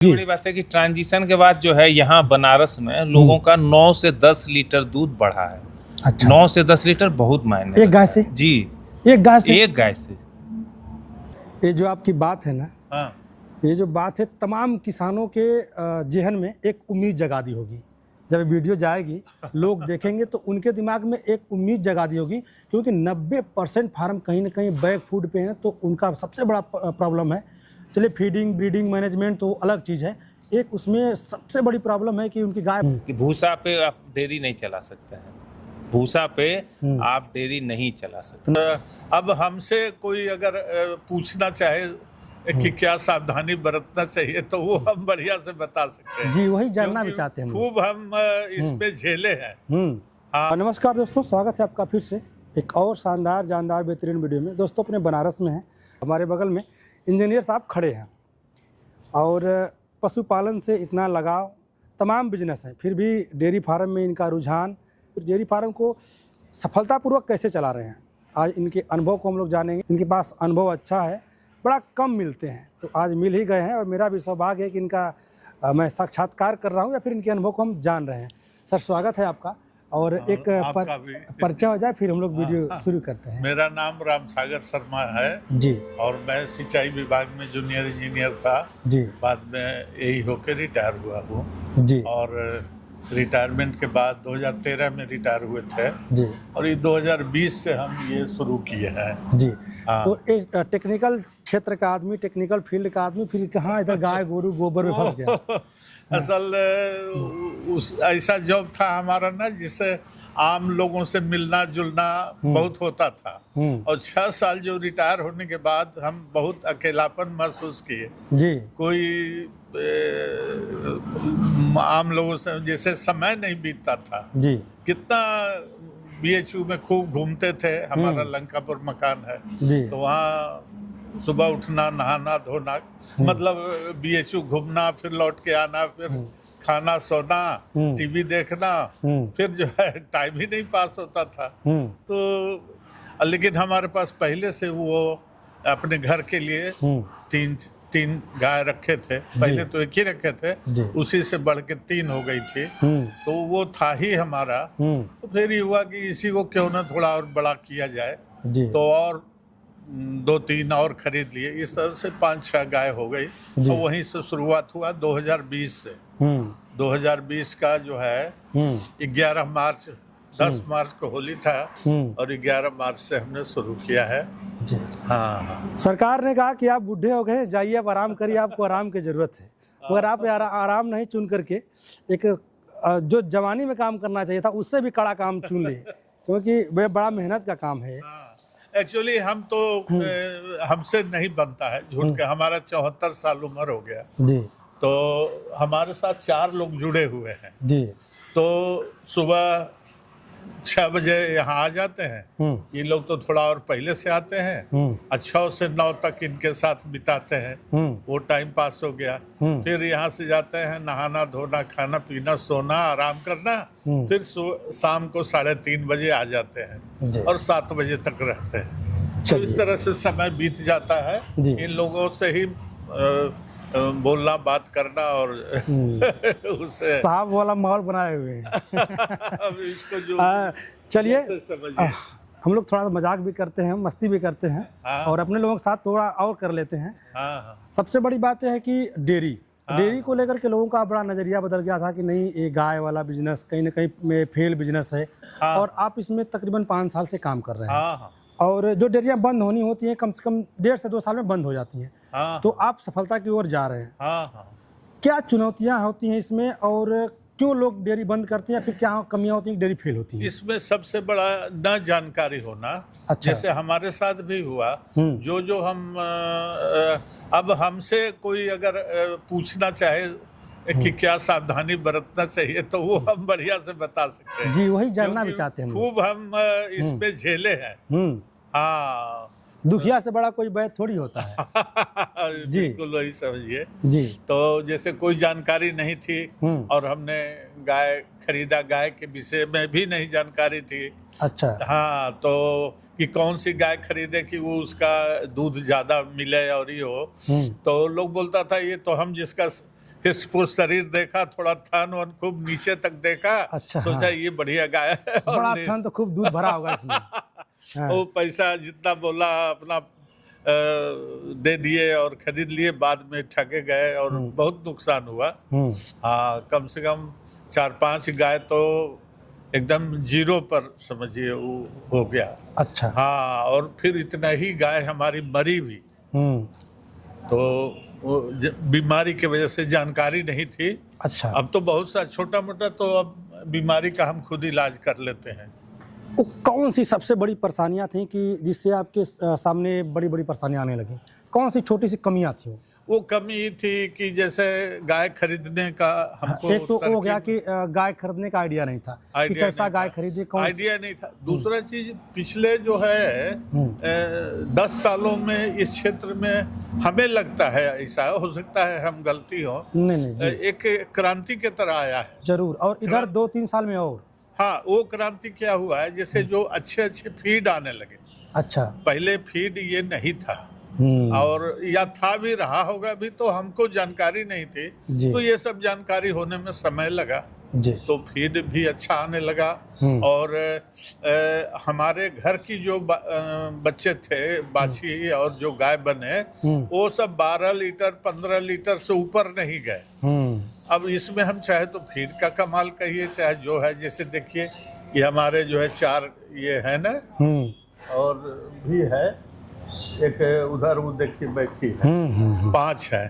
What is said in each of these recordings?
बड़ी बात है कि ट्रांजिशन के बाद जो है यहाँ बनारस में लोगों का 9 से 10 लीटर दूध बढ़ा है। अच्छा। 9 से 10 लीटर बहुत मायने एक गाय से? जी, एक गाय से? एक गाय से। ये जो आपकी बात है ना, हाँ, ये जो बात है तमाम किसानों के जेहन में एक उम्मीद जगा दी होगी। जब वीडियो जाएगी लोग देखेंगे तो उनके दिमाग में एक उम्मीद जगा दी होगी, क्योंकि 90% फार्म कहीं ना कहीं बैक फूड पे हैं, तो उनका सबसे बड़ा प्रॉब्लम है। चलिए फीडिंग ब्रीडिंग मैनेजमेंट तो अलग चीज़ है, एक उसमें सबसे बड़ी प्रॉब्लम है कि उनकी गाय कि भूसा पे आप डेयरी नहीं चला सकते हैं, भूसा पे आप डेयरी नहीं चला सकते। अब हमसे कोई अगर पूछना चाहे कि क्या सावधानी बरतना चाहिए तो वो हम बढ़िया से बता सकते हैं। जी, वही जानना भी क्योंकि चाहते हैं। खूब हम इस पे झेले हैं। हाँ। नमस्कार दोस्तों, स्वागत है आपका फिर से एक और शानदार जानदार बेहतरीन वीडियो में। दोस्तों अपने बनारस में हैं, हमारे बगल में इंजीनियर साहब खड़े हैं और पशुपालन से इतना लगाव, तमाम बिजनेस है, फिर भी डेयरी फार्म में इनका रुझान, डेयरी फार्म को सफलतापूर्वक कैसे चला रहे हैं, आज इनके अनुभव को हम लोग जानेंगे। इनके पास अनुभव अच्छा है, बड़ा कम मिलते हैं, तो आज मिल ही गए हैं और मेरा भी सौभाग्य है कि इनका मैं साक्षात्कार कर रहा हूँ या फिर इनके अनुभव को हम जान रहे हैं। सर स्वागत है आपका, और एक परिचय हो जाए फिर हम लोग वीडियो शुरू करते हैं। मेरा नाम रामसागर शर्मा है जी, और मैं सिंचाई विभाग में जूनियर इंजीनियर था जी, बाद में यही होकर रिटायर हुआ हूँ जी, और रिटायरमेंट के बाद 2013 में रिटायर हुए थे जी, और ये 2020 से हम ये शुरू किए हैं। जी। हाँ। तो एक टेक्निकल क्षेत्र का आदमी, टेक्निकल फील्ड का आदमी फिर कहाँ इधर गाय गोरू गोबर में फंस गया? असल उस ऐसा जॉब था हमारा ना, जिससे आम लोगों से मिलना जुलना बहुत होता था और 6 साल जो रिटायर होने के बाद हम बहुत अकेलापन महसूस किए। जी, कोई आम लोगों से जैसे समय नहीं बीतता था। जी, कितना बीएचयू में खूब घूमते थे, हमारा लंकापुर मकान है, जी, तो वहाँ सुबह उठना, नहाना धोना, मतलब बीएचयू घूमना, फिर लौट के आना, फिर खाना, सोना, टीवी देखना, फिर जो है टाइम ही नहीं पास होता था। तो लेकिन हमारे पास पहले से वो अपने घर के लिए तीन गाय रखे थे। पहले तो एक ही रखे थे, उसी से बढ़ के 3 हो गई थी, तो वो था ही हमारा। तो फिर ये हुआ कि इसी को क्यों ना थोड़ा और बड़ा किया जाए, तो और 2-3 और खरीद लिए। इस तरह से 5-6 गाय हो गई। तो वहीं से शुरुआत हुआ 2020 से। 2020 का जो है 11 मार्च 10 मार्च को होली था और 11 मार्च से हमने शुरू किया है। हाँ। सरकार ने कहा कि आप बूढ़े हो गए, जाइए आप आराम करिए, आपको आराम की जरूरत है। मगर आप आराम नहीं चुन करके एक जो जवानी में काम करना चाहिए था उससे भी कड़ा काम चुन लिए, क्योंकि बड़ा मेहनत का काम है। एक्चुअली हम तो हमसे नहीं बनता है झूठ के। हमारा 74 साल उम्र हो गया जी, तो हमारे साथ 4 लोग जुड़े हुए हैं। जी, तो सुबह 6 बजे यहाँ आ जाते हैं। ये लोग तो थोड़ा और पहले से आते हैं, 6 से 9 तक इनके साथ बिताते हैं। वो टाइम पास हो गया। फिर यहाँ से जाते हैं, नहाना धोना, खाना पीना, सोना, आराम करना, फिर शाम को 3:30 बजे आ जाते हैं और 7 बजे तक रहते हैं। तो इस तरह से समय बीत जाता है। इन लोगों से ही बोलना, बात करना और उससे साहब वाला माहौल बनाए हुए हैं। अब इसको जो चलिए हम लोग थोड़ा मजाक भी करते हैं, मस्ती भी करते हैं। हाँ। और अपने लोगों के साथ थोड़ा और कर लेते हैं। हाँ। सबसे बड़ी बात है कि डेयरी को लेकर के लोगों का बड़ा नजरिया बदल गया था कि नहीं, ये गाय वाला बिजनेस कहीं ना कहीं में फेल बिजनेस है। हाँ। और आप इसमें तकरीबन 5 साल से काम कर रहे हैं। हाँ। और जो डेयरियाँ बंद होनी होती हैं कम से कम 1.5 से 2 साल में बंद हो जाती हैं। हाँ। तो आप सफलता की ओर जा रहे हैं। हाँ। क्या चुनौतियां होती हैं इसमें, और क्यों लोग डेयरी बंद करते हैं, फिर क्या कमियां होती हैं, डेयरी फेल होती है? इसमें सबसे बड़ा न जानकारी होना। अच्छा। जैसे हमारे साथ भी हुआ, जो हम अब हमसे कोई अगर पूछना चाहे कि क्या सावधानी बरतना चाहिए तो वो हम बढ़िया से बता सकते हैं। जी, वही जानना भी चाहते हैं। खूब हम इस पे झेले हैं। हाँ। दुखिया से बड़ा कोई बैठ थोड़ी होता है। जी, बिल्कुल वही समझिए जी। तो जैसे कोई जानकारी नहीं थी और हमने गाय खरीदा, गाय के विषय में भी नहीं जानकारी थी। अच्छा। हाँ, तो कि कौन सी गाय खरीदे कि वो उसका दूध ज्यादा मिले और ये हो। तो लोग बोलता था ये तो हम जिसका फिर वो शरीर देखा, थोड़ा थन वन खूब नीचे तक देखा। अच्छा, सोचा हाँ। ये बढ़िया गाय है। और बड़ा ले- थन तो खूब दूध भरा होगा इसमें। हाँ। वो पैसा जितना बोला अपना दे दिए और खरीद लिए, बाद में ठगे गए और बहुत नुकसान हुआ। हाँ, कम से कम 4-5 गाय तो एकदम जीरो पर समझिए वो हो गया। अच्छा। हाँ, और फिर इतना ही गाय हमारी मरी भी। तो वो बीमारी की वजह से जानकारी नहीं थी। अच्छा। अब तो बहुत सा छोटा मोटा तो अब बीमारी का हम खुद इलाज कर लेते हैं। वो कौन सी सबसे बड़ी परेशानियां थी कि जिससे आपके सामने बड़ी बड़ी परेशानियां आने लगी? कौन सी छोटी सी कमियां थी? वो कमी थी कि जैसे गाय खरीदने का हमको एक तो वो गया कि गाय खरीदने का आइडिया नहीं था कि आइडिया कैसा नहीं गाय था। खरीदे, कौन आइडिया नहीं था। दूसरा चीज, पिछले जो है 10 सालों में इस क्षेत्र में हमें लगता है, ऐसा हो सकता है हम गलती हो, नहीं जी, एक क्रांति के तरह आया है। जरूर। और इधर 2-3 साल में और हाँ, वो क्रांति क्या हुआ है, जैसे जो अच्छे अच्छे फीड आने लगे। अच्छा। पहले फीड ये नहीं था, और या था भी रहा होगा भी, तो हमको जानकारी नहीं थी। जी। तो ये सब जानकारी होने में समय लगा, जी। तो फीड भी अच्छा आने लगा। और हमारे घर की जो बच्चे थे, बाछी और जो गाय बने, वो सब 12 लीटर 15 लीटर से ऊपर नहीं गए। अब इसमें हम चाहे तो फीड का कमाल कहिए, चाहे जो है, जैसे देखिए ये हमारे जो है 4 ये है ना, और भी है एक उधर, वो देखिए बैठी है, 5 है।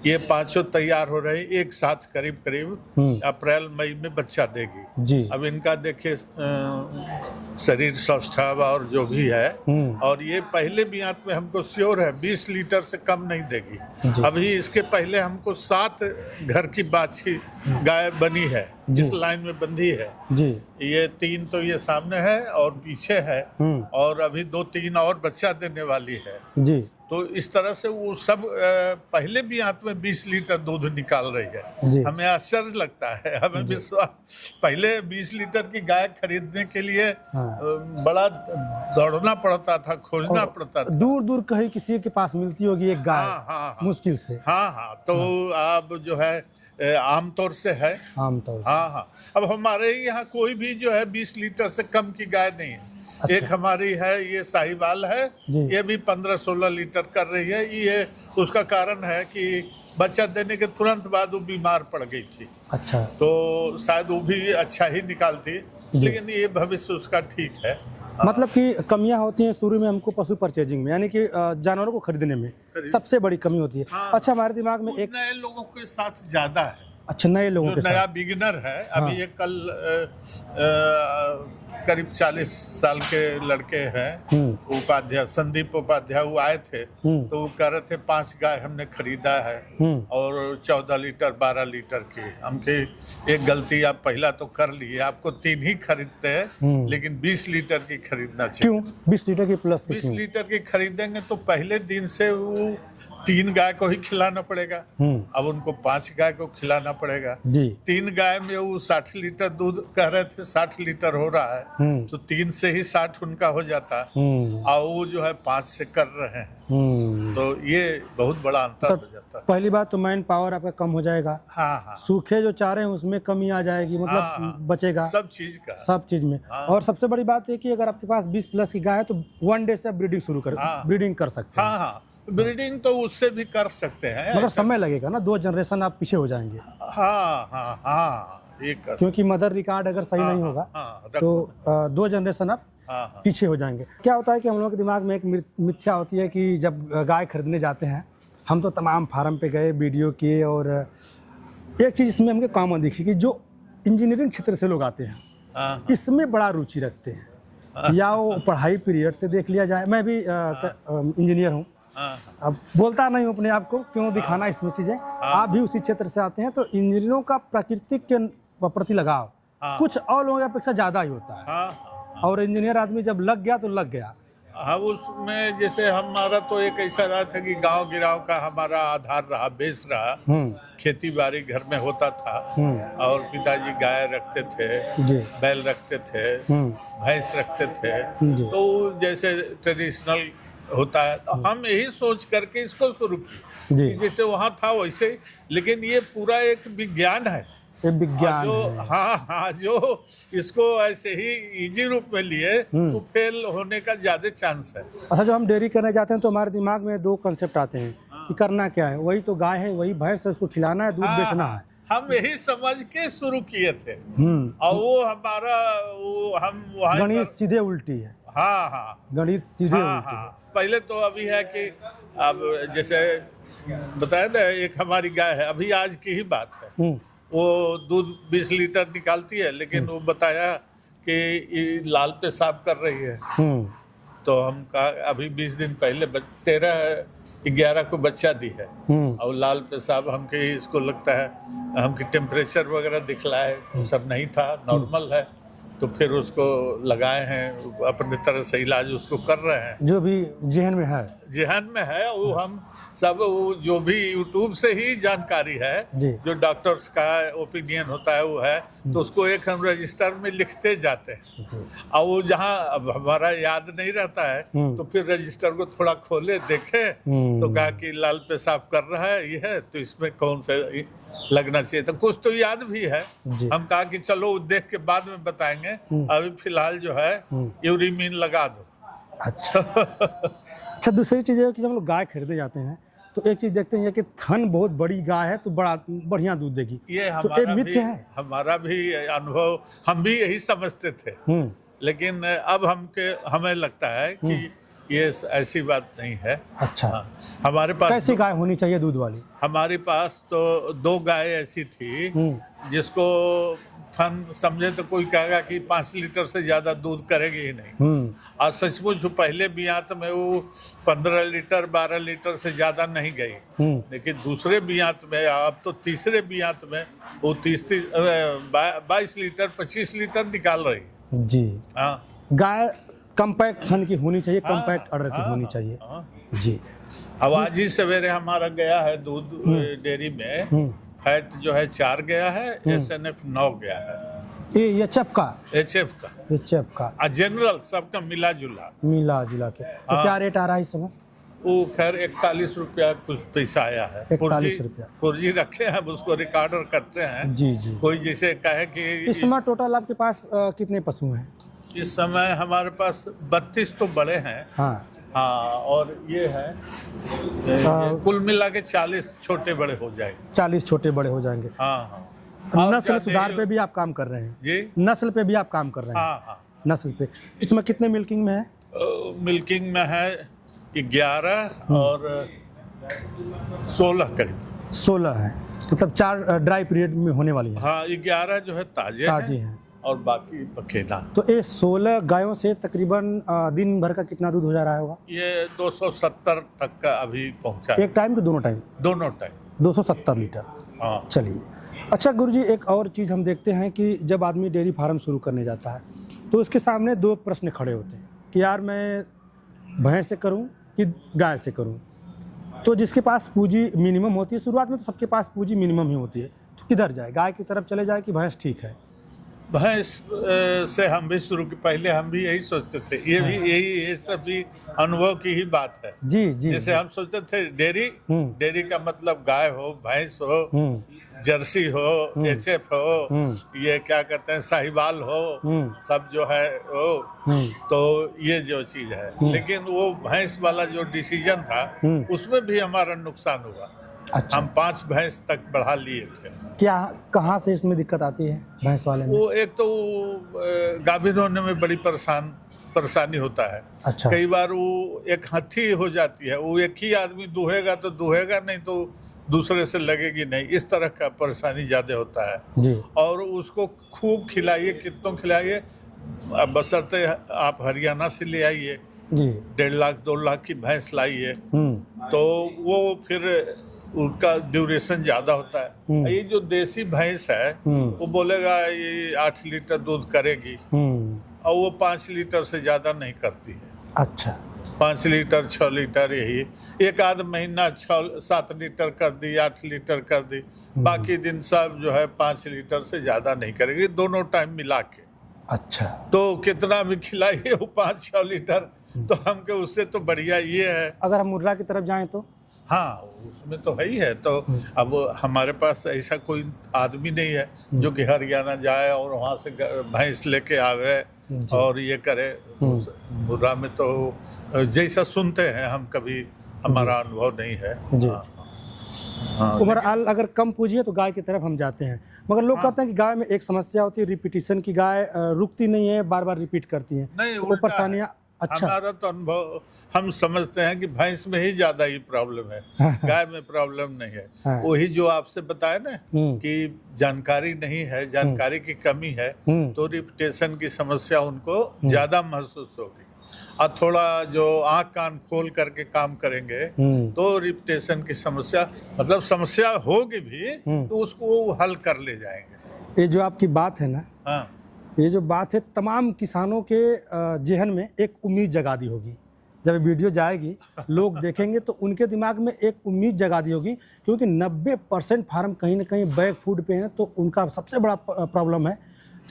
ये 5 तैयार हो रहे, एक साथ करीब करीब अप्रैल मई में बच्चा देगी जी। अब इनका देखिए शरीर सौष्ठव और जो भी है, और ये पहले बियात में हमको श्योर है 20 लीटर से कम नहीं देगी। अभी इसके पहले हमको 7 घर की बाछी गाय बनी है, इस लाइन में बंधी है जी। ये 3 तो ये सामने है और पीछे है, और अभी 2-3 और बच्चा देने वाली है जी। तो इस तरह से वो सब पहले भी हाथ में 20 लीटर दूध निकाल रही है। हमें आश्चर्य लगता है, हमें विश्वास, पहले 20 लीटर की गाय खरीदने के लिए बड़ा दौड़ना पड़ता था, खोजना पड़ता था। दूर दूर कहीं किसी के पास मिलती होगी एक गाय। हाँ, मुश्किल से। हाँ, तो अब जो है आमतौर से है, आमतौर से। हाँ। अब हमारे यहाँ कोई भी जो है 20 लीटर से कम की गाय नहीं है। अच्छा। एक हमारी है, ये साहिवाल है, ये भी 15-16 लीटर कर रही है। ये उसका कारण है कि बच्चा देने के तुरंत बाद वो बीमार पड़ गई थी। अच्छा। तो शायद वो भी अच्छा ही निकालती, लेकिन ये भविष्य उसका ठीक है। मतलब कि कमियां होती हैं शुरू में हमको पशु परचेजिंग में, यानी कि जानवरों को खरीदने में सबसे बड़ी कमी होती है। हाँ। अच्छा, हमारे दिमाग में एक नए लोगों के साथ ज्यादा है। अच्छा, नए लोगों के जो नया साथ। बिगिनर है, अभी ये कल करीब 40 साल के लड़के हैं, उपाध्याय संदीप उपाध्याय, वो आए थे तो वो कह रहे थे 5 गाय हमने खरीदा है और 14 लीटर 12 लीटर की। हमके एक गलती आप पहला तो कर लिए, आपको 3 ही खरीदते हैं, लेकिन 20 लीटर की खरीदना चाहिए। क्यों 20 लीटर की प्लस? 20 लीटर की खरीदेंगे तो पहले दिन से वो 3 गाय को ही खिलाना पड़ेगा, अब उनको 5 गाय को खिलाना पड़ेगा जी। 3 गाय में वो 60 लीटर दूध कह रहे थे, 60 लीटर हो रहा है, तो 3 से ही 60 उनका हो जाता है, और वो जो है 5 से कर रहे हैं, तो ये बहुत बड़ा अंतर हो जाता है। पहली बात तो मैन पावर आपका कम हो जाएगा। हाँ। सूखे जो चारे हैं उसमें कमी आ जाएगी, मतलब बचेगा सब चीज का, सब चीज में। और सबसे बड़ी बात है कि अगर आपके पास 20 प्लस की गाय है तो 1 डे से ब्रीडिंग शुरू कर ब्रीडिंग कर सकते हैं। हाँ, ब्रीडिंग तो उससे भी कर सकते हैं, मगर समय लगेगा ना, 2 जनरेशन आप पीछे हो जाएंगे। हाँ, एक क्योंकि मदर रिकॉर्ड अगर सही नहीं होगा तो 2 जनरेशन आप पीछे हो जाएंगे। क्या होता है कि हम लोगों के दिमाग में एक मिथ्या होती है कि जब गाय खरीदने जाते हैं, हम तो तमाम फार्म पे गए, वीडियो किए, और एक चीज़ इसमें हमको कॉमन दिखी कि जो इंजीनियरिंग क्षेत्र से लोग आते हैं इसमें बड़ा रुचि रखते हैं, या वो पढ़ाई पीरियड से देख लिया जाए। मैं भी इंजीनियर हूँ, अब बोलता नहीं हूँ अपने आप को, क्यों दिखाना इसमें चीज़ें। आप भी उसी क्षेत्र से आते हैं, तो इंजीनियरों का प्राकृतिक के प्रति लगाव कुछ और लोगों की अपेक्षा ज़्यादा ही होता है। और इंजीनियर आदमी जब लग गया तो लग गया। हाँ, उसमें जैसे हमारा तो एक ऐसा रहा था कि गांव गिराव का हमारा आधार रहा, बेस रहा, खेती बाड़ी घर में होता था, और पिताजी गाय रखते थे, बैल रखते थे, भैंस रखते थे, तो जैसे ट्रेडिशनल होता है। तो हम यही सोच करके इसको शुरू किए जी। कि जैसे वहाँ था वैसे ही, लेकिन ये पूरा एक विज्ञान है। ये विज्ञान जो है। हाँ, जो इसको ऐसे ही इजी रूप में लिए तो फेल होने का ज्यादा चांस है। अच्छा, जब हम डेयरी करने जाते हैं तो हमारे दिमाग में दो कंसेप्ट आते हैं कि करना क्या है, वही तो गाय है, वही भैंस है, उसको खिलाना है, दूध बेचना है। हम यही समझ के शुरू किए थे और वो हमारा हम वहाँ गणित सीधे उल्टी है। हाँ गणित सीधे उल्टी है। पहले तो अभी है कि अब जैसे बताया ना, एक हमारी गाय है, अभी आज की ही बात है, वो दूध 20 लीटर निकालती है, लेकिन वो बताया कि ये लाल पेशाब कर रही है। तो हम कहा अभी 20 दिन पहले 13-11 को बच्चा दी है और लाल पेशाब हमके इसको लगता है हमके टेम्परेचर वगैरह दिखलाए, सब नहीं था, नॉर्मल है। तो फिर उसको लगाए हैं, अपने तरह से इलाज उसको कर रहे हैं जो भी जेहन में है। वो हम सब वो जो भी यूट्यूब से ही जानकारी है, जो डॉक्टर्स का ओपिनियन होता है वो है, तो उसको एक हम रजिस्टर में लिखते जाते हैं और वो जहाँ अब हमारा याद नहीं रहता है तो फिर रजिस्टर को थोड़ा खोले देखे तो कहा कि लाल पेशाब कर रहा है ये है, तो इसमें कौन सा लगना चाहिए, तो कुछ तो याद भी है। हम कहा कि चलो देख के बाद में बताएंगे, अभी फिलहाल जो है यूरिमीन लगा दो। अच्छा, दूसरी चीज है कि जब हम लोग गाय खरीदे जाते हैं तो एक चीज देखते हैं कि थन बहुत बड़ी गाय है तो बढ़िया दूध देगी, ये हमारा भी अनुभव, हम भी यही समझते थे, लेकिन अब हमें लगता है कि ये ऐसी बात नहीं है। अच्छा, हमारे पास कैसी गाय होनी चाहिए दूध वाली? हमारे पास तो 2 गाय ऐसी थी जिसको थन समझे तो कोई कहेगा कि 5 लीटर से ज्यादा दूध करेगी ही नहीं, और सचमुच पहले बियात में वो 15 लीटर 12 लीटर से ज्यादा नहीं गई, लेकिन दूसरे बियात में, अब तो तीसरे बियात में वो 22 लीटर 25 लीटर निकाल रही जी। हाँ, गाय कम्पैक्ट थन की होनी चाहिए, कम्पैक्ट ऑर्डर की होनी चाहिए जी। अब आज ही सवेरे हमारा गया है दूध डेयरी में, फैट जो है 4 गया है, SNF 9 गया है। ये एचएफ का जनरल सबका मिला जुला के तो क्या रेट आ रहा है इस समय? वो खैर 41 रुपया कुछ पैसा आया है। 41 रुपया पुर्जी रखे हैं, उसको रिकॉर्डर करते हैं जी। कोई जैसे कहे कि इस समय टोटल आपके पास कितने पशु हैं? इस समय हमारे पास 32 तो बड़े हैं। हाँ, और ये है कुल मिला के 40 छोटे बड़े हो जाएंगे। 40 छोटे बड़े हो जाएंगे। हाँ। नस्ल सुधार पे भी आप काम कर रहे हैं जी? नस्ल पे भी आप काम कर रहे हैं? हाँ। नस्ल पे इसमें कितने मिल्किंग में है? मिल्किंग में है 11 और 16 करीब। 16 है, मतलब 4 ड्राई पीरियड में होने वाली है। हाँ, 11 जो है ताजे हैं और बाकी पखेला। तो ये 16 गायों से तकरीबन दिन भर का कितना दूध हो जा रहा होगा? ये 270 तक का अभी पहुंचा। एक टाइम कि दोनों टाइम? दोनों टाइम 270 लीटर। हाँ। चलिए, अच्छा गुरुजी, एक और चीज़ हम देखते हैं कि जब आदमी डेयरी फार्म शुरू करने जाता है तो उसके सामने 2 प्रश्न खड़े होते हैं कि यार मैं भैंस से करूं कि गाय से करूं। तो जिसके पास पूंजी मिनिमम होती है, शुरुआत में तो सबके पास पूंजी मिनिमम ही होती है, तो किधर जाए, गाय की तरफ चले जाए कि भैंस ठीक है? भैंस से हम भी शुरू के पहले हम भी यही सोचते थे, ये सब भी अनुभव की ही बात है जी। जैसे हम सोचते थे डेयरी का मतलब गाय हो, भैंस हो, जर्सी हो, HF हो, ये क्या कहते हैं साहिवाल हो, सब जो है वो, तो ये जो चीज है। लेकिन वो भैंस वाला जो डिसीजन था उसमें भी हमारा नुकसान हुआ। अच्छा। हम 5 भैंस तक बढ़ा लिए थे। क्या, कहाँ से इसमें दिक्कत आती है भैंस वाले में? वो एक तो गाभिन होने में बड़ी परेशानी होता है। अच्छा। कई बार वो एक हथी हो जाती है, वो एक ही आदमी दूहेगा तो दूहेगा, नहीं तो दूसरे से लगेगी नहीं, इस तरह का परेशानी ज्यादा होता है जी। और उसको खूब खिलाइए, कितनों खिलाइए, बशर्ते आप हरियाणा से ले आइए, 1.5 लाख 2 लाख की भैंस लाइए, तो वो फिर उसका ड्यूरेशन ज्यादा होता है। ये जो देसी भैंस है वो बोलेगा ये 8 लीटर दूध करेगी और वो 5 लीटर से ज्यादा नहीं करती है। अच्छा। 5 लीटर 6 लीटर, यही एक आध महीना 6-7 लीटर कर दी, 8 लीटर कर दी, बाकी दिन सब जो है 5 लीटर से ज्यादा नहीं करेगी, दोनों टाइम मिला के। अच्छा। तो कितना भी खिलाइए वो 5-6 लीटर तो हमके उससे तो बढ़िया ये है। अगर हम मुर्रा की तरफ जाएं तो हाँ, उसमें तो है ही है। तो अब हमारे पास ऐसा कोई आदमी नहीं है जो कि हरियाणा जाए और वहाँ से भैंस लेके आवे और ये करे। उस मुर्रा में तो जैसा सुनते हैं हम, कभी हमारा अनुभव नहीं है। जी। हाँ, ओवरऑल अगर कम पूंजी है तो गाय की तरफ हम जाते हैं, मगर लोग कहते हैं कि गाय में एक समस्या होती है रिपीटिशन की, गाय रुकती नहीं है, बार बार रिपीट करती है, नहीं, तो वो उल्टा परेशानियां। अच्छा, हमारा तो अनुभव, हम समझते हैं कि भैंस में ही ज्यादा ही प्रॉब्लम है, गाय में प्रॉब्लम नहीं है। हाँ। वही जो आपसे बताया ना कि जानकारी नहीं है, जानकारी की कमी है, तो रिपीटेशन की समस्या उनको ज्यादा महसूस होगी। और थोड़ा जो आँख कान खोल करके काम करेंगे तो रिपीटेशन की समस्या, मतलब समस्या होगी भी तो उसको वो हल कर ले जाएंगे। ये जो आपकी बात है ना, हाँ, ये जो बात है तमाम किसानों के जेहन में एक उम्मीद जगा दी होगी। जब ये वीडियो जाएगी लोग देखेंगे तो उनके दिमाग में एक उम्मीद जगा दी होगी, क्योंकि 90% फार्म कहीं ना कहीं बैक फूड पे हैं, तो उनका सबसे बड़ा प्रॉब्लम है।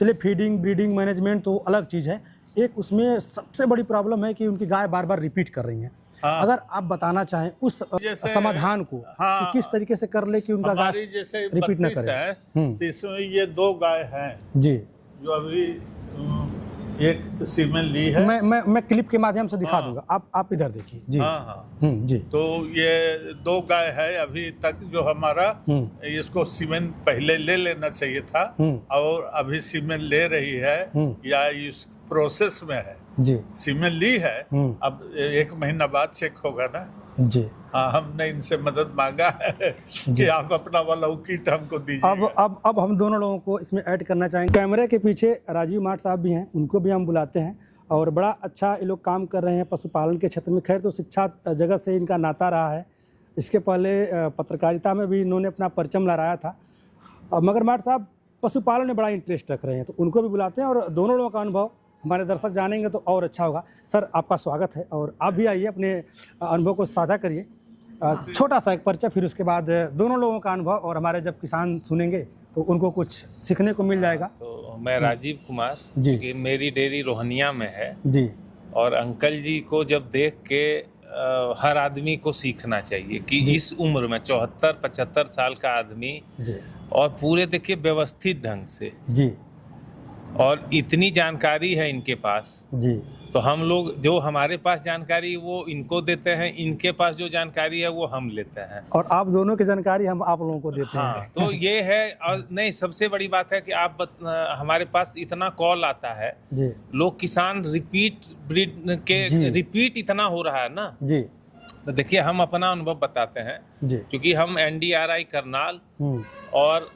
चलिए फीडिंग ब्रीडिंग मैनेजमेंट तो अलग चीज़ है, एक उसमें सबसे बड़ी प्रॉब्लम है कि उनकी गाय बार बार रिपीट कर रही हैं। हाँ। अगर आप बताना चाहें उस समाधान को हाँ, कि किस तरीके से कर ले कि उनका गाय हमारी जैसे रिपीट ना 32 करे। है, तो इसमें ये 2 गाय हैं जी, जो अभी एक सीमेन ली है। मैं क्लिप के माध्यम से दिखा हाँ। दूंगा, आप इधर देखिए जी। हाँ हाँ, जी। तो ये 2 गाय है अभी तक जो हमारा, इसको सीमेन पहले ले लेना चाहिए था और अभी सीमेन ले रही है या इस प्रोसेस में है। जी, सीमेन ली है, अब 1 महीना बाद चेक होगा ना। जी। हाँ, हमने इनसे मदद मांगा है कि आप अपना वाला किट हमको दीजिए। अब हम दोनों लोगों को इसमें ऐड करना चाहेंगे। कैमरे के पीछे राजीव माठ साहब भी हैं, उनको भी हम बुलाते हैं, और बड़ा अच्छा ये लोग काम कर रहे हैं पशुपालन के क्षेत्र में। खैर तो शिक्षा जगत से इनका नाता रहा है, इसके पहले पत्रकारिता में भी इन्होंने अपना परचम लहराया था। मगर माठ साहब पशुपालन में बड़ा इंटरेस्ट रख रहे हैं, तो उनको भी बुलाते हैं और दोनों लोगों का अनुभव हमारे दर्शक जानेंगे तो और अच्छा होगा। सर, आपका स्वागत है, और आप भी आइए, अपने अनुभव को साझा करिए। छोटा सा एक परिचय, फिर उसके बाद दोनों लोगों का अनुभव, और हमारे जब किसान सुनेंगे तो उनको कुछ सीखने को मिल जाएगा। तो मैं राजीव कुमार जी, कि मेरी डेयरी रोहनिया में है जी, और अंकल जी को जब देख के हर आदमी को सीखना चाहिए कि इस उम्र में 74-75 साल का आदमी, जी, और पूरे देखिए व्यवस्थित ढंग से, जी, और इतनी जानकारी है इनके पास। जी, तो हम लोग जो हमारे पास जानकारी वो इनको देते हैं, इनके पास जो जानकारी है वो हम लेते हैं, और आप दोनों की जानकारी हम आप लोगों को देते हाँ। हैं। तो ये है, और नहीं, सबसे बड़ी बात है कि हमारे पास इतना कॉल आता है, जी, लोग किसान रिपीट ब्रीड के रिपीट इतना हो रहा है ना। जी, तो देखिए हम अपना अनुभव बताते हैं, जी, क्योंकि हम NDRI करनाल और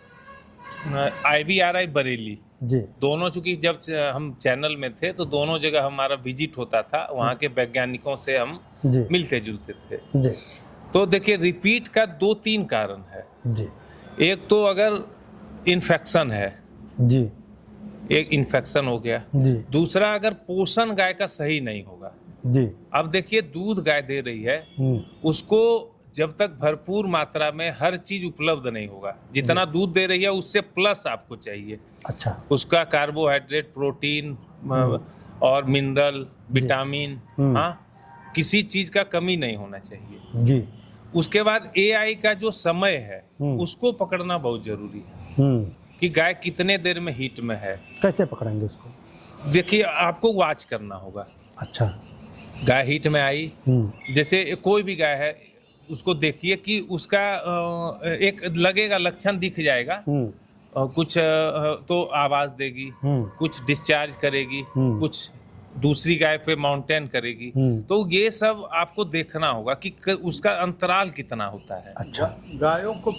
IBRI बरेली जी, दोनों, चूंकि जब हम चैनल में थे तो दोनों जगह हमारा विजिट होता था, वहाँ के वैज्ञानिकों से हम जी, मिलते जुलते थे। जी, तो देखिए रिपीट का 2-3 कारण है। जी, एक तो अगर इन्फेक्शन है, जी, एक इन्फेक्शन हो गया। जी, दूसरा, अगर पोषण गाय का सही नहीं होगा। जी, अब देखिए दूध गाय दे रही है, उसको जब तक भरपूर मात्रा में हर चीज उपलब्ध नहीं होगा, जितना दूध दे रही है उससे प्लस आपको चाहिए। अच्छा, उसका कार्बोहाइड्रेट, प्रोटीन और मिनरल, विटामिन, हाँ, किसी चीज का कमी नहीं होना चाहिए। जी। उसके बाद AI का जो समय है उसको पकड़ना बहुत जरूरी है कि गाय कितने देर में हीट में है। कैसे पकड़ेंगे उसको? देखिए आपको वॉच करना होगा। अच्छा, गाय हीट में आई, जैसे कोई भी गाय है उसको देखिए कि उसका एक लगेगा, लक्षण दिख जाएगा, कुछ तो आवाज देगी, कुछ डिस्चार्ज करेगी, कुछ दूसरी गाय पे माउंटेन करेगी। तो ये सब आपको देखना होगा कि उसका अंतराल कितना होता है। अच्छा, गायों को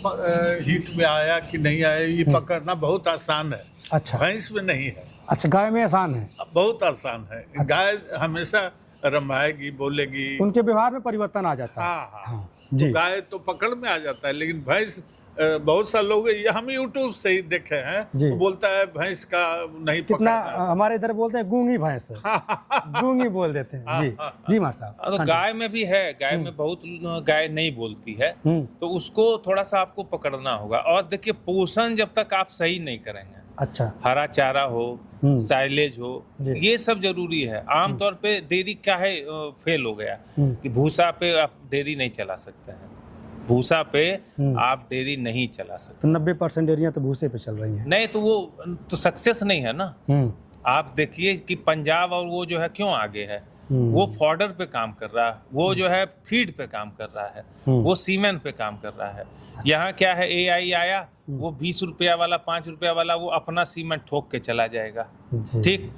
हीट में आया कि नहीं आया ये पकड़ना बहुत आसान है। अच्छा, भैंस में नहीं है। अच्छा, गाय में आसान है, बहुत आसान है। गाय हमेशा रमाएगी, बोलेगी, उनके व्यवहार में परिवर्तन आ जाता है। हाँ, हाँ। जी, तो गाय तो पकड़ में आ जाता है, लेकिन भैंस बहुत सा लोग, ये हम यूट्यूब से ही देखे हैं, तो बोलता है भैंस का नहीं कितना पकड़ना। हमारे इधर बोलते हैं गूंगी भैंस, गूंगी बोल देते हैं। जी, जी मार साहब। तो गाय में भी है, गाय में बहुत गाय नहीं बोलती है, तो उसको थोड़ा सा आपको पकड़ना होगा। और देखिए पोषण जब तक आप सही नहीं करेंगे, अच्छा, हरा चारा हो, साइलेज हो, ये सब जरूरी है। आमतौर पे डेयरी क्या है फेल हो गया कि भूसा पे आप डेयरी नहीं चला सकते हैं, भूसा पे आप डेयरी नहीं चला सकते। तो 90% डेयरियां तो भूसे पे चल रही हैं। नहीं तो वो तो सक्सेस नहीं है ना। आप देखिए कि पंजाब और वो जो है क्यों आगे है, वो फॉर्डर पे काम कर रहा है, वो जो है फीड पे काम कर रहा है, वो सीमेंट पे काम कर रहा है। यहाँ क्या है, AI आया, वो 20 रुपया वाला 5 रुपया वाला वो अपना सीमेंट ठोक के चला जाएगा। ठीक,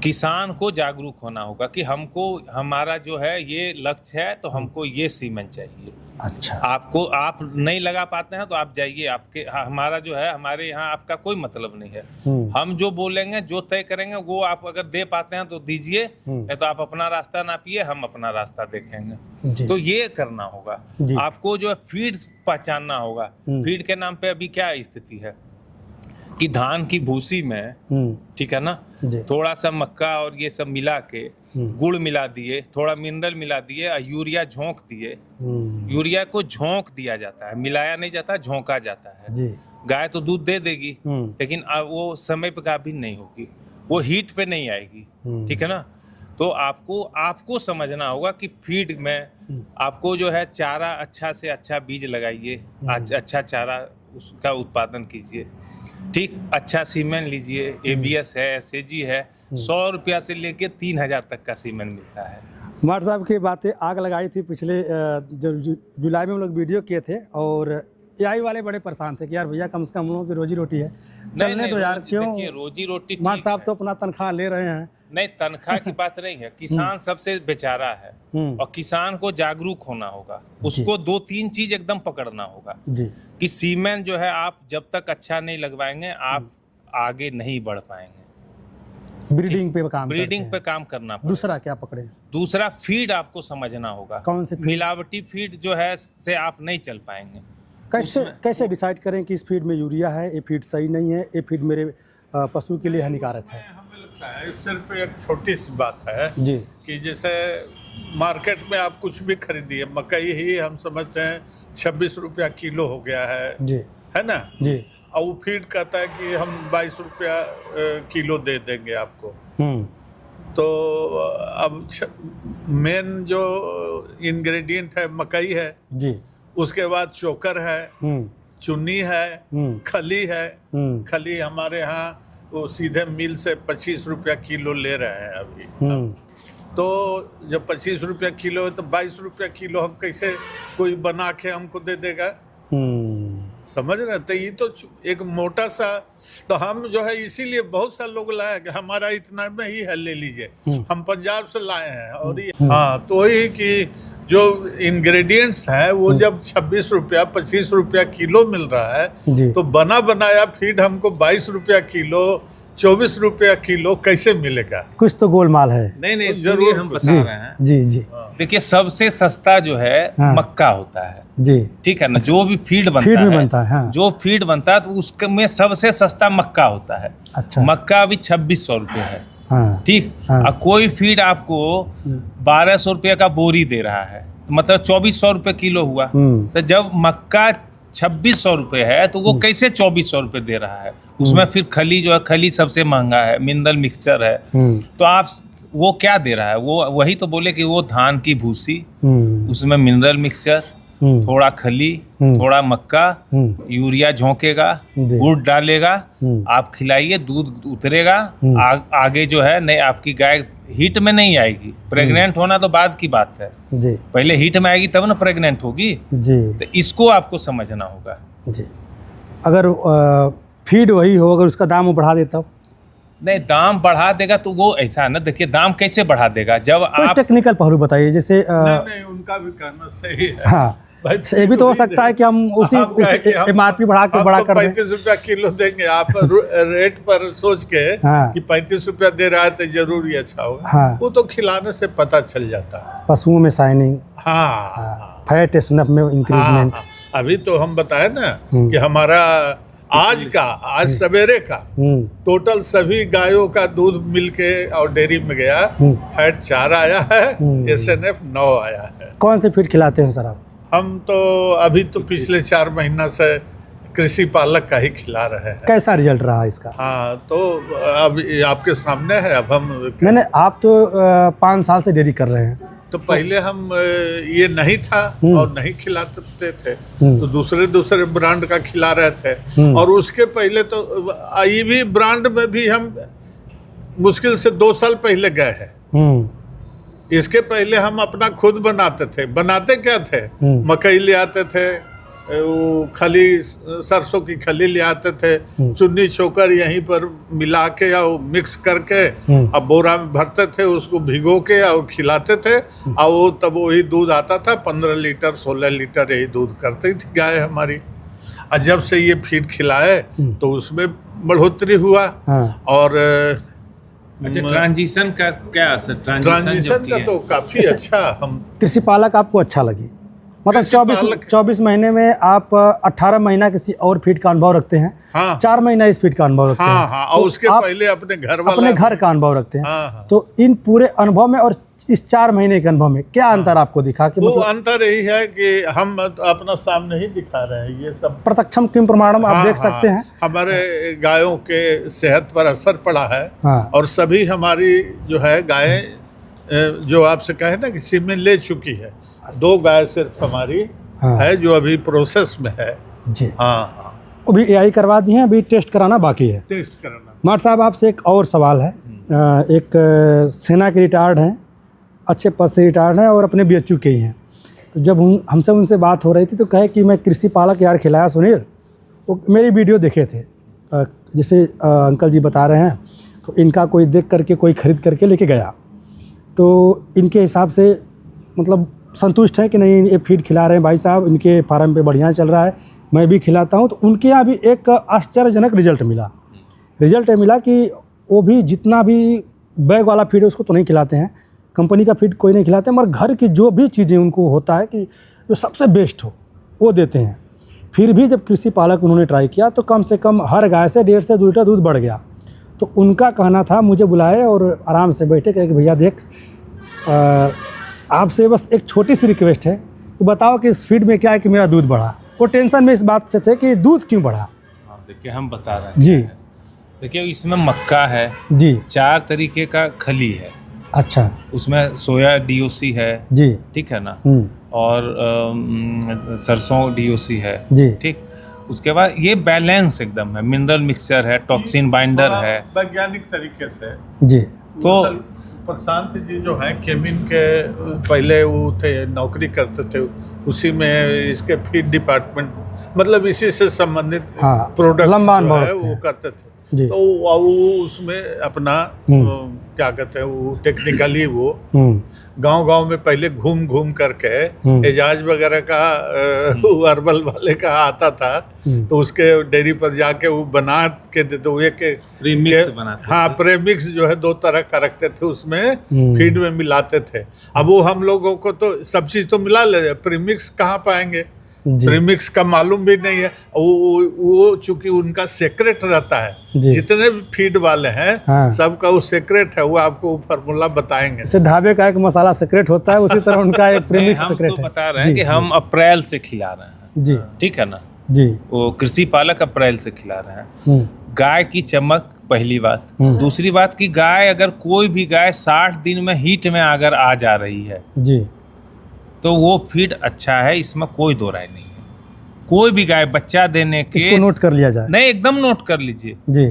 किसान को जागरूक होना होगा कि हमको हमारा जो है ये लक्ष्य है, तो हमको ये सीमेंट चाहिए। अच्छा, आपको आप नहीं लगा पाते हैं तो आप जाइए, आपके हमारा जो है हमारे यहाँ आपका कोई मतलब नहीं है। हम जो बोलेंगे, जो तय करेंगे, वो आप अगर दे पाते हैं तो दीजिए, नहीं तो आप अपना रास्ता नापिए, हम अपना रास्ता देखेंगे। तो ये करना होगा आपको, जो है फीड पहचानना होगा। फीड के नाम पे अभी क्या स्थिति है कि धान की भूसी में, ठीक है ना, थोड़ा सा मक्का और ये सब मिला के गुड़ मिला दिए, थोड़ा मिनरल मिला दिए और यूरिया झोंक दिए। यूरिया को झोंक दिया जाता है, मिलाया नहीं जाता, झोंका जाता है। गाय तो दूध दे देगी, लेकिन वो समय पे गाभिन नहीं होगी, वो हीट पे नहीं आएगी। ठीक है ना। तो आपको समझना होगा कि फीड में आपको जो है चारा अच्छा से अच्छा बीज लगाइए, अच्छा चारा उसका उत्पादन कीजिए। ठीक, अच्छा सीमेंट लीजिए, ABS है, SAG है। 100 रुपया से लेके 3000 तक का सीमेंट मिलता है। मार साहब की बातें आग लगाई थी पिछले जुलाई में हम लोग वीडियो किए थे, और AI वाले बड़े परेशान थे कि यार भैया कम से कम हम लोगों की रोजी रोटी है, चलने तो यार क्यों। देखिए रोजी रोटी, मार साहब तो अपना तनख्वाह ले रहे हैं। नहीं, तनख्वाह की बात नहीं है, किसान सबसे बेचारा है, और किसान को जागरूक होना होगा। उसको 2-3 चीज एकदम पकड़ना होगा कि सीमेंट जो है आप जब तक अच्छा नहीं लगवाएंगे, आप आगे नहीं बढ़ पाएंगे। ब्रीडिंग पे काम करना पड़ेगा। दूसरा क्या पकड़े? दूसरा फीड आपको समझना होगा। कौन से? मिलावटी फीड जो है से आप नहीं चल पाएंगे। कैसे डिसाइड करें कि इस फीड में यूरिया है, ये फीड सही नहीं है, ये फीड मेरे पशु के लिए हानिकारक है? हमें लगता है सिर्फ एक छोटी सी बात है जी, कि जैसे मार्केट में आप कुछ भी खरीदिए, मकई ही हम समझते हैं 26 रुपया किलो हो गया है जी, है ना जी, और वो फीड कहता है कि हम 22 रुपया किलो दे देंगे आपको। तो अब मेन जो इंग्रेडिएंट है मकई है जी, उसके बाद चोकर है, चुन्नी है, खली है। खली हमारे यहाँ वो सीधे मिल से 25 रुपया किलो ले रहे हैं अभी। तो जब 25 रुपया किलो है तो 22 रुपया किलो हम कैसे कोई बना के हमको दे देगा? समझ रहे? तो ये तो एक मोटा सा, तो हम जो है इसीलिए बहुत सा लोग लाए कि हमारा इतना में ही है, ले लीजिए। हम पंजाब से लाए हैं और ये तो ही कि जो इंग्रेडिएंट्स है वो जब 26 रुपया 25 रुपया किलो मिल रहा है, तो बना बनाया फीड हमको 22 रुपया किलो 24 रुपया किलो कैसे मिलेगा? कुछ तो गोलमाल है। नहीं जरूर हम बता रहे हैं। जी। देखिए सबसे सस्ता जो है मक्का होता है जी, ठीक है ना। जो भी फीड बनता है, जो फीड बनता है तो उसमें सबसे सस्ता मक्का होता है। अच्छा, मक्का अभी 2600 रुपये है। ठीक, और कोई फीड आपको 1200 रुपये का बोरी दे रहा है, तो मतलब 2400 रुपये किलो हुआ। तो जब मक्का 2600 रुपये है तो वो कैसे 2400 रुपये दे रहा है? उसमें फिर खली जो है, खली सबसे महंगा है, मिनरल मिक्सचर है। तो आप वो क्या दे रहा है? वो वही तो बोले कि वो धान की भूसी, उसमें मिनरल मिक्सचर, थोड़ा खली, थोड़ा मक्का, यूरिया झोंकेगा, गुड़ डालेगा, आप खिलाइए, दूध उतरेगा। आगे जो है नहीं, आपकी गाय हीट में नहीं आएगी। प्रेग्नेंट होना तो बाद की बात है जी, पहले हीट में आएगी तब ना प्रेग्नेंट होगी जी। तो इसको आपको समझना होगा जी। अगर फीड वही हो, अगर उसका दाम वो बढ़ा दे तब? नहीं, दाम बढ़ा देगा तो वो ऐसा ना, देखिए दाम कैसे बढ़ा देगा जब आप टेक्निकल पहलू बताइए। जैसे नहीं उनका भी कहना सही है। हाँ, ये भी तो हो सकता है कि हम उसी MRP बढ़ा के बड़ा कर दें। 35 रुपया किलो देंगे आप रेट पर सोच के कि 35 रुपया दे रहा है तो जरूर ही अच्छा होगा। वो तो खिलाने से पता चल जाता है। पशुओं में शाइनिंग, फैट स्नफ में इंक्रीजमेंट। अभी तो हम बताए ना कि हमारा आज सवेरे का टोटल सभी गायों का दूध मिलके और डेयरी में गया, फैट 4 आया है, SNF 9 आया है। कौन से फीड खिलाते हैं सर आप? हम तो अभी तो पिछले 4 महीना से कृषि पालक का ही खिला रहे हैं। कैसा रिजल्ट रहा इसका? हाँ, तो अब ये आपके सामने है। अब हम मैंने आप तो 5 साल से डेयरी कर रहे हैं। तो पहले हम ये नहीं था और नहीं खिलाते थे, तो दूसरे ब्रांड का खिला रहे थे। और उसके पहले तो ईवी ब्रांड में भी हम मुश्किल से 2 साल पहले गए हैं। इसके पहले हम अपना खुद बनाते थे। बनाते क्या थे, मकई ले आते थे, वो खली, सरसों की खली ले आते थे, चुन्नी चोकर यहीं पर मिला के या मिक्स करके अब बोरा में भरते थे, उसको भिगो के और खिलाते थे। और वो तब वही दूध आता था, 15 लीटर 16 लीटर यही दूध करती थी गाय हमारी। और जब से ये फीड खिलाए तो उसमें बढ़ोतरी हुआ। और अच्छा, ट्रांजिशन का क्या असर? ट्रांजिशन का तो काफी अच्छा। हम कृषि पालक आपको अच्छा लगी, मतलब 24 महीने में आप 18 महीना किसी और फीड का अनुभव रखते हैं। हाँ, 4 महीना इस फीड का अनुभव रखते हैं। हाँ, और उसके पहले अपने घर का अनुभव रखते हैं। हाँ। तो इन पूरे अनुभव में और इस 4 महीने के अनुभव में क्या अंतर आपको दिखा? कि वो मतलब अंतर यही है कि हम अपना सामने ही दिखा रहे हैं। ये सब प्रत्यक्षम किम प्रमाणम आप देख सकते हैं। हमारे गायों के सेहत पर असर पड़ा है। और सभी हमारी जो है गायें, जो आपसे कहे ना कि सीमेन ले चुकी है, 2 गाय सिर्फ हमारी है जो अभी प्रोसेस में है जी। हाँ, अभी एआई करवा दी है, अभी टेस्ट कराना बाकी है। टेस्ट कराना। माट साहब, आपसे एक और सवाल है। एक सेना के रिटायर्ड हैं, अच्छे पद से रिटायर्ड हैं और अपने BHU के ही हैं। तो जब हमसे उनसे बात हो रही थी तो कहे कि मैं कृषि पालक यार खिलाया सुनील, वो मेरी वीडियो देखे थे, जैसे अंकल जी बता रहे हैं, तो इनका कोई देख करके कोई ख़रीद करके लेके गया, तो इनके हिसाब से मतलब संतुष्ट है कि नहीं ये फीड खिला रहे हैं भाई साहब, इनके फार्म पे बढ़िया चल रहा है, मैं भी खिलाता हूँ। तो उनके यहाँ भी एक आश्चर्यजनक रिजल्ट मिला। रिजल्ट ये मिला कि वो भी जितना भी बैग वाला फीड है उसको तो नहीं खिलाते हैं, कंपनी का फीड कोई नहीं खिलाते हैं, मगर घर की जो भी चीज़ें उनको होता है कि जो सबसे बेस्ट हो वो देते हैं। फिर भी जब कृषि पालक उन्होंने ट्राई किया तो कम से कम हर गाय से 1.5 से 2 लीटर दूध बढ़ गया। तो उनका कहना था, मुझे बुलाए और आराम से बैठे, कहे कि भैया देख, आपसे बस एक छोटी सी रिक्वेस्ट है कि बताओ कि इस फीड में क्या है कि मेरा दूध बढ़ा। वो टेंशन में इस बात से थे कि दूध क्यों बढ़ा। देखिए, हम बता रहे हैं जी। देखिए, इसमें मक्का है जी, 4 तरीके का खली है। अच्छा, उसमें सोया DOC है जी, ठीक है ना, और सरसों DOC है जी, ठीक। उसके बाद ये बैलेंस एकदम है, मिनरल मिक्सचर है, टॉक्सिन बाइंडर है, वैज्ञानिक तरीके से जी। तो प्रशांत जी जो है केमिन के पहले वो थे, नौकरी करते थे, उसी में इसके फीड डिपार्टमेंट, मतलब इसी से संबंधित प्रोडक्ट जो है वो करते थे। तो वो उसमें अपना क्या कहते हैं, वो टेक्निकली वो गांव-गांव में पहले घूम करके एजाज वगैरह का अरबल वाले का आता था, तो उसके डेयरी पर जाके वो बना के देते हुए के प्रीमिक्स बनाते। हाँ, प्रीमिक्स जो है 2 तरह का रखते थे, उसमें फीड में मिलाते थे। अब वो हम लोगों को तो सब चीज तो मिला ले, प्रीमिक्स कहाँ पाएंगे, प्रीमिक्स का मालूम भी नहीं है। वो चूंकि उनका सीक्रेट रहता है, जितने भी फीड वाले हैं सबका वो सीक्रेट है, वो आपको फार्मूला बताएंगे। जैसे ढाबे का एक मसाला सीक्रेट होता है, उसी तरह उनका एक प्रीमिक्स सीक्रेट है। हम तो बता रहे हैं कि हम अप्रैल से खिला रहे हैं जी, ठीक है ना जी। वो कृषि पालक अप्रैल से खिला रहे हैं। गाय की चमक पहली बात, दूसरी बात की गाय, अगर कोई भी गाय 60 दिन में हीट में अगर आ जा रही है जी, तो वो फीड अच्छा है, इसमें कोई दो राय नहीं है। कोई भी गाय बच्चा देने के, इसको नोट कर लिया जाए, नहीं एकदम नोट कर लीजिए जी।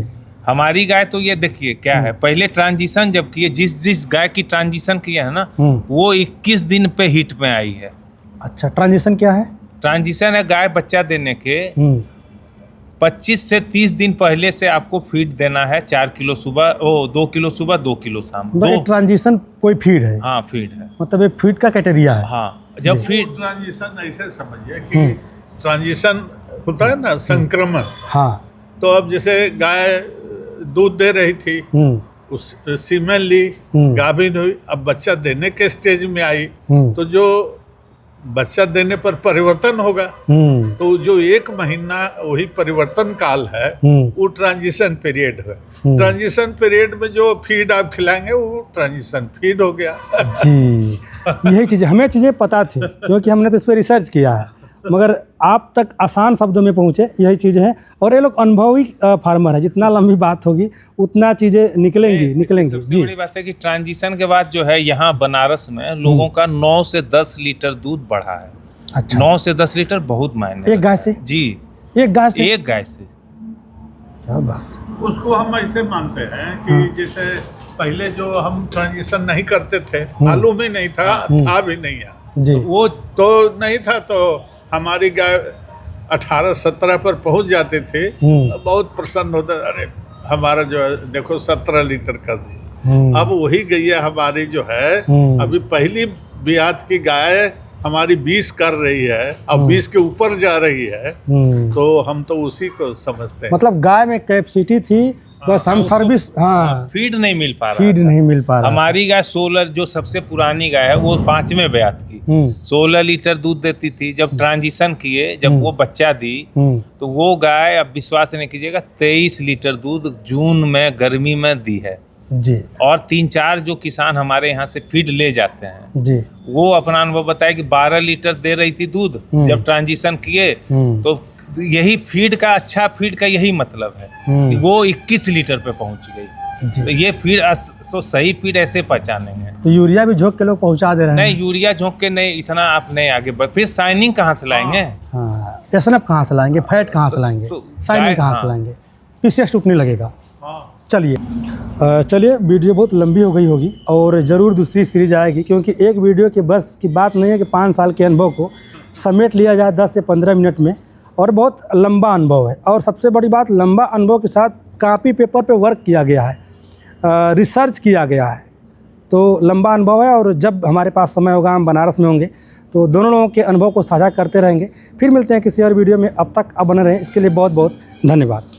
हमारी गाय तो ये देखिए क्या है, पहले ट्रांजिशन जब किए, जिस गाय की ट्रांजिशन किया है ना, वो 21 दिन पे हीट में आई है। अच्छा, ट्रांजिशन क्या है? ट्रांजिशन है गाय बच्चा देने के 25 से 30 दिन पहले से आपको फीड देना है, 4 किलो सुबह, 2 किलो सुबह, 2 किलो शाम। ट्रांजिशन कोई फीड है? हाँ, फीड है, मतलब एक फीड का कैटेरिया है। हाँ, जब फीड ट्रांजिशन ऐसे समझिए कि ट्रांजिशन होता है ना, संक्रमण। हाँ, तो अब जैसे गाय दूध दे रही थी, उस सीमेन ली, गाभिन हुई, अब बच्चा देने के स्टेज में आई, तो जो बच्चा देने पर परिवर्तन होगा, तो जो 1 महीना वही परिवर्तन काल है, वो ट्रांजिशन पीरियड है। ट्रांजिशन पीरियड में जो फीड आप खिलाएंगे वो ट्रांजिशन फीड हो गया जी। यही चीज़ हमें पता थी, क्योंकि हमने तो इस पर रिसर्च किया है। मगर आप तक आसान शब्दों में पहुँचे, यही चीज़ें हैं। और ये लोग अनुभवी फार्मर है, जितना लंबी बात होगी उतना चीज़ें निकलेंगी सबसे जी। बड़ी बात है कि ट्रांजिशन के बाद जो है यहाँ बनारस में लोगों का 9 से 10 लीटर दूध बढ़ा है। अच्छा, 9 से 10 लीटर बहुत मायने एक गाय से? जी, एक गाय से? एक गाय से। क्या बात। उसको हम ऐसे मानते हैं कि जैसे पहले जो हम ट्रांजिशन नहीं करते थे, मालूम ही नहीं था, था भी नहीं है जी, वो तो नहीं था, तो हमारी गाय 18-17 पर पहुंच जाते थे। बहुत प्रसन्न होता, अरे हमारा जो है देखो 17 लीटर कर दी। अब वही गैया हमारी जो है अभी पहली ब्यात की गाय हमारी 20 कर रही है, अब 20 के ऊपर जा रही है, तो हम तो उसी को समझते हैं। मतलब गाय में कैपेसिटी थी, बस हम सर्विस, हाँ, फीड नहीं मिल पा रहा फीड था। नहीं मिल पा रहा। हमारी गाय 16, जो सबसे पुरानी गाय है वो 5वें ब्यात की 16 लीटर दूध देती थी। जब ट्रांजिशन किए, जब वो बच्चा दी, तो वो गाय, अब विश्वास नहीं कीजिएगा, 23 लीटर दूध जून में गर्मी में दी है जी। और 3-4 जो किसान हमारे यहाँ से फीड ले जाते हैं जी, वो अपना अनुभव बताया कि 12 लीटर दे रही थी दूध जब ट्रांजिशन किए। तो यही फीड का, अच्छा फीड का यही मतलब है कि वो 21 लीटर पे पहुंच गई। तो ये फीड सही फीड ऐसे पहचानेंगे। तो यूरिया भी झोंक के लोग पहुंचा दे रहे हैं। नहीं, यूरिया झोंक के नहीं, इतना आप नहीं आगे बढ़, फिर शाइनिंग कहाँ से लाएंगे? हाँ, एसएनएफ कहाँ से लाएंगे, फैट कहाँ से लाएंगे, शाइनिंग कहाँ से लाएंगे, पीसीएस टूटने लगेगा। चलिए वीडियो बहुत लंबी हो गई होगी और ज़रूर दूसरी सीरीज आएगी, क्योंकि एक वीडियो की बस की बात नहीं है कि 5 साल के अनुभव को समेट लिया जाए 10 से 15 मिनट में, और बहुत लंबा अनुभव है। और सबसे बड़ी बात, लंबा अनुभव के साथ कॉपी पेपर पे वर्क किया गया है, रिसर्च किया गया है, तो लंबा अनुभव है। और जब हमारे पास समय होगा, हम बनारस में होंगे, तो दोनों लोगों के अनुभव को साझा करते रहेंगे। फिर मिलते हैं किसी और वीडियो में, अब तक अब बने रहें, इसके लिए बहुत बहुत धन्यवाद।